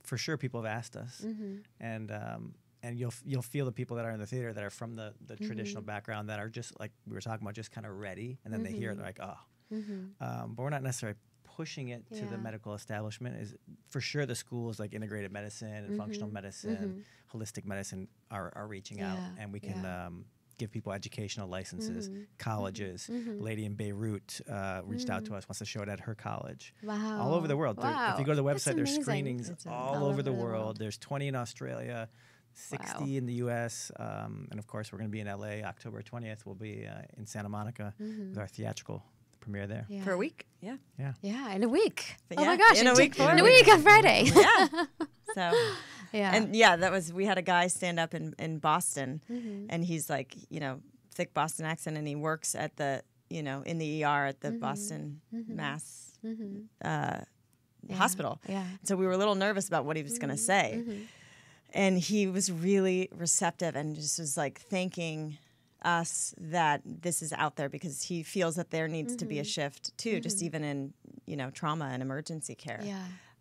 for sure, people have asked us, and you'll feel the people that are in the theater that are from the traditional background that are just like we were talking about, just kind of ready, and then they hear it, they're like, oh. But we're not necessarily pushing it to the medical establishment. Is for sure the schools like integrated medicine and functional medicine, holistic medicine are reaching out, and we can give people educational licenses. Colleges, a lady in Beirut reached out to us, wants to show it at her college. Wow. All over the world. Wow. If you go to the That's website, there's amazing. screenings all over the world. There's 20 in Australia, 60 in the U.S., and of course we're going to be in L.A. October 20th. We'll be in Santa Monica with our theatrical premiere there. For a week, yeah, in a week. But oh yeah, my gosh, in a week, in a week on Friday. So and that was, we had a guy stand up in Boston, and he's like, you know, thick Boston accent, and he works at the, you know, in the ER at the Boston Mass Hospital. So we were a little nervous about what he was going to say, and he was really receptive and just was like thanking us that this is out there, because he feels that there needs to be a shift too, just even in, you know, trauma and emergency care.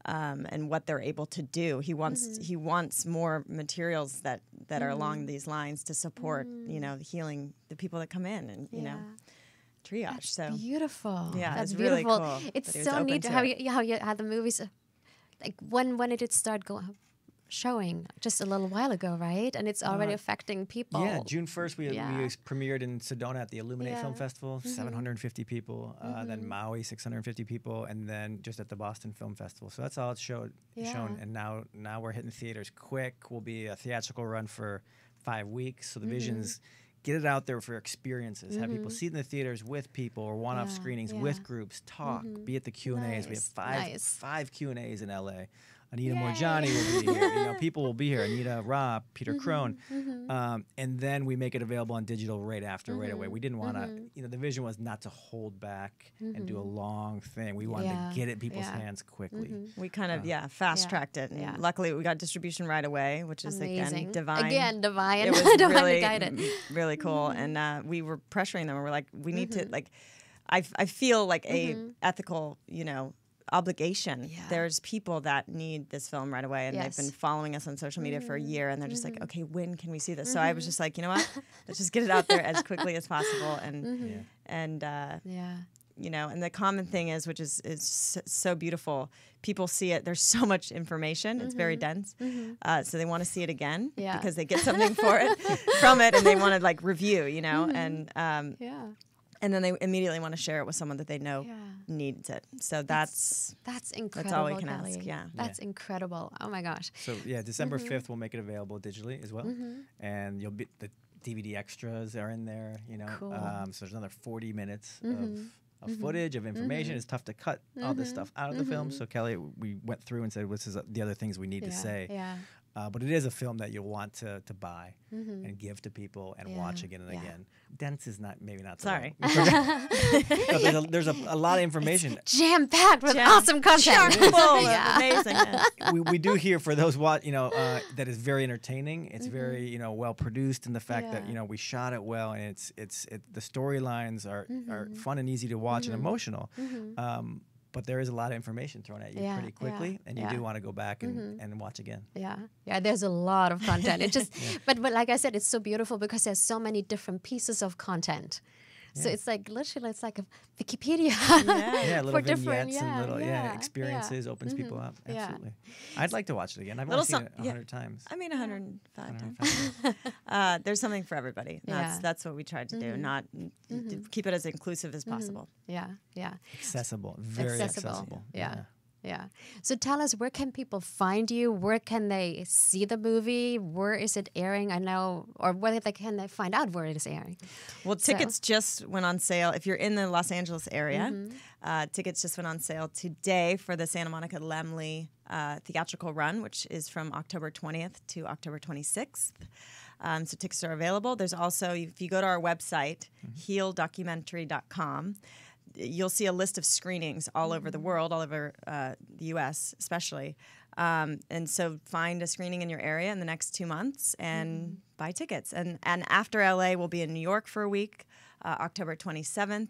And what they're able to do. He wants more materials that are along these lines to support, you know, healing the people that come in, and you know, triage. That's so beautiful. Yeah, that's it's beautiful. really cool. It's so neat how you had the movies. Like when did it start showing? Just a little while ago, right? And it's already affecting people. Yeah, June 1st we premiered in Sedona at the Illuminate Film Festival, 750 people. Then Maui, 650 people, and then just at the Boston Film Festival. So that's all it's shown. And now we're hitting theaters quick. We'll be a theatrical run for 5 weeks. So the vision's get it out there for experiences. Have people see it in the theaters with people, or one-off screenings with groups. Talk. Be at the Q&As. We have five Q&As in LA. Anita Morjani will be here. You know, people will be here. Anita Robb, Peter Crone, and then we make it available on digital right away. We didn't want to. You know, the vision was not to hold back and do a long thing. We wanted to get it in people's hands quickly. We kind of fast tracked it, and luckily we got distribution right away, which is amazing. Divine. Divine. It was Divine really cool, and we were pressuring them. We were like, we need to like. I feel like a ethical, you know, obligation. There's people that need this film right away, and they've been following us on social media for a year, and they're just like, okay, when can we see this? So I was just like, you know what, let's just get it out there as quickly as possible, and you know, and the common thing is, which is so beautiful, people see it, there's so much information, it's very dense, so they want to see it again because they get something for it from it, and they want to like review, you know, and then they immediately want to share it with someone that they know needs it. So that's incredible. That's all we can Kelly. ask. Yeah, that's incredible. Oh my gosh. So December 5th we'll make it available digitally as well, and you'll be the DVD extras are in there. You know, so there's another 40 minutes of footage of information. It's tough to cut all this stuff out of the film. So Kelly, we went through and said, "This is the other things we need to say." But it is a film that you'll want to buy and give to people and watch again and again. Dense is maybe not. Sorry. There's a lot of information. Jam packed with awesome content. Amazing. We do hear for those that is very entertaining. It's very well produced, and the fact that we shot it well, and the storylines are fun and easy to watch and emotional. but there is a lot of information thrown at you Yeah, pretty quickly, and you yeah. do want to go back and watch again. Yeah, there's a lot of content. It just, but like I said, it's so beautiful because there's so many different pieces of content. So it's like literally, it's like a Wikipedia. Yeah, little for different, vignettes and little experiences, opens people up. Yeah. Absolutely. I'd like to watch it again. I've Little only seen it some- 100 times. I mean, 105 times. There's something for everybody. Yeah. That's what we tried to do. Not to keep it as inclusive as possible. Yeah. Accessible, very accessible. Yeah. So tell us, where can people find you? Where can they see the movie? Where is it airing? I know, or where can they find out where it is airing? Well, tickets just went on sale. If you're in the Los Angeles area, tickets just went on sale today for the Santa Monica Lemley theatrical run, which is from October 20th to October 26th. So tickets are available. There's also, if you go to our website, healdocumentary.com, you'll see a list of screenings all over the world, all over the U.S. especially. And so find a screening in your area in the next 2 months and buy tickets. And after L.A., we'll be in New York for a week, October 27th,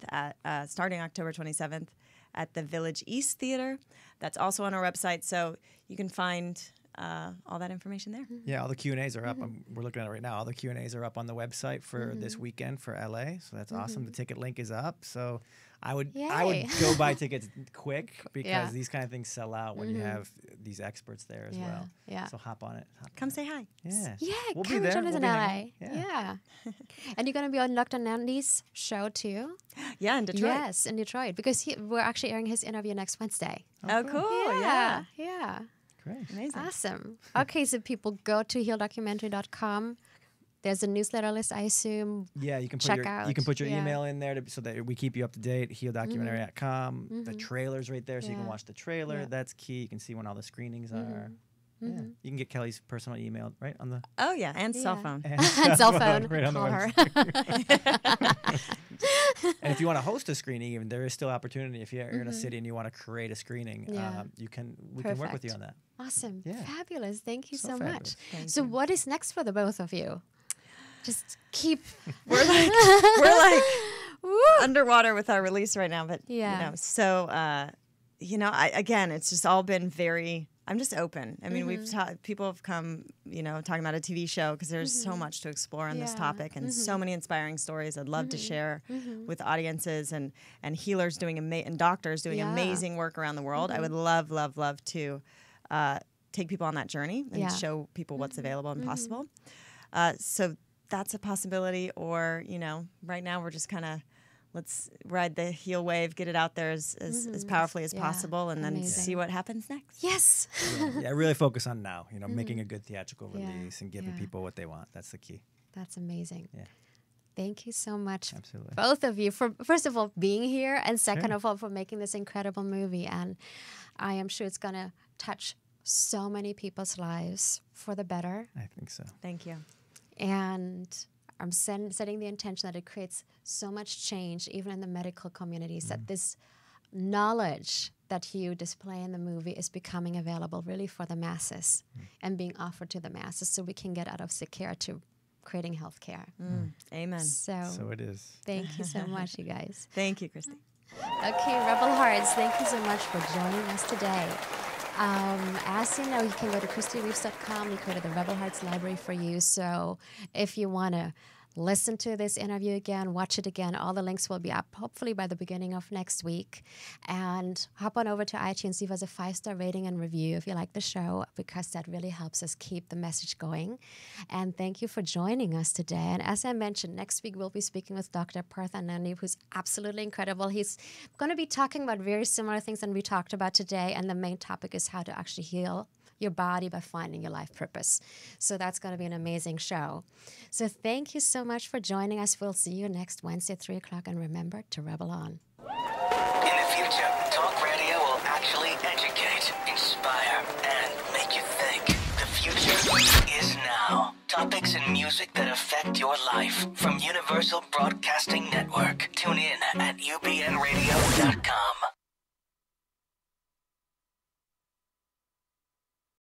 starting October 27th at the Village East Theater. That's also on our website, so you can find all that information there. Yeah, all the Q&As are up. We're looking at it right now. All the Q&As are up on the website for this weekend for LA. So that's awesome. The ticket link is up. So I would go buy tickets quick because these kind of things sell out when you have these experts there as well. Yeah. So hop on it. Come say hi. Yeah. Yeah, We'll come be there. join us We'll in be LA. hanging out. Yeah. And you're going to be on Dr. Nandy's show too? Yeah, in Detroit. Yes, in Detroit, because we're actually airing his interview next Wednesday. Oh, cool. Yeah. Yeah. Great. Amazing. Awesome. Okay, so people go to healdocumentary.com. There's a newsletter list, I assume. Yeah, you can put Check your out. you can put your Yeah. email in there so that we keep you up to date. HealDocumentary.com. The trailer's right there, so you can watch the trailer. Yeah. That's key. You can see when all the screenings are. Yeah. You can get Kelly's personal email right on the Oh, yeah, and cell phone. And cell phone. right on the Call her. website. And if you want to host a screening, even there is still opportunity. If you're in a city and you want to create a screening, Yeah. we can work with you Perfect. on that. Awesome. Yeah. Fabulous. Thank you So so fabulous. much. Thank So you. what is next for the both of you? Just keep We're like underwater with our release right now, but Yeah. so again, it's just all been very. I'm just open. I mean, people have come, talking about a TV show because there's so much to explore on this Yeah. topic and so many inspiring stories I'd love to share with audiences and healers doing and doctors doing Yeah. amazing work around the world. I would love to take people on that journey and Yeah. show people what's available and possible. So that's a possibility. Or right now we're just kind of. Let's ride the heel wave, get it out there as powerfully as Yeah. possible, and then Amazing. see what happens next. Yes. Yeah, really focus on now. Making a good theatrical release and giving Yeah. people what they want. That's the key. That's amazing. Yeah. Thank you so much, Absolutely. both of you, for first of all being here, and second Sure. of all for making this incredible movie. And I am sure it's gonna touch so many people's lives for the better. I think so. Thank you. And I'm setting the intention that it creates so much change, even in the medical communities, that this knowledge that you display in the movie is becoming available really for the masses and being offered to the masses, so we can get out of sick care to creating healthcare. Amen. So it is. Thank you so much, you guys. Thank you, Christy. Okay, Rebel Hearts, thank you so much for joining us today. As you know, you can go to ChristyReeves.com. We created the Rebel Hearts Library for you. So if you want to listen to this interview again, watch it again, all the links will be up hopefully by the beginning of next week. And hop on over to iTunes, leave us a 5-star rating and review if you like the show, because that really helps us keep the message going. And thank you for joining us today. And as I mentioned, next week we'll be speaking with Dr. Partha Nandy, who's absolutely incredible. He's going to be talking about very similar things than we talked about today. And the main topic is how to actually heal your body by finding your life purpose. So that's going to be an amazing show. So thank you so much for joining us. We'll see you next Wednesday at 3 o'clock. And remember to rebel on. In the future, talk radio will actually educate, inspire, and make you think. The future is now. Topics and music that affect your life from Universal Broadcasting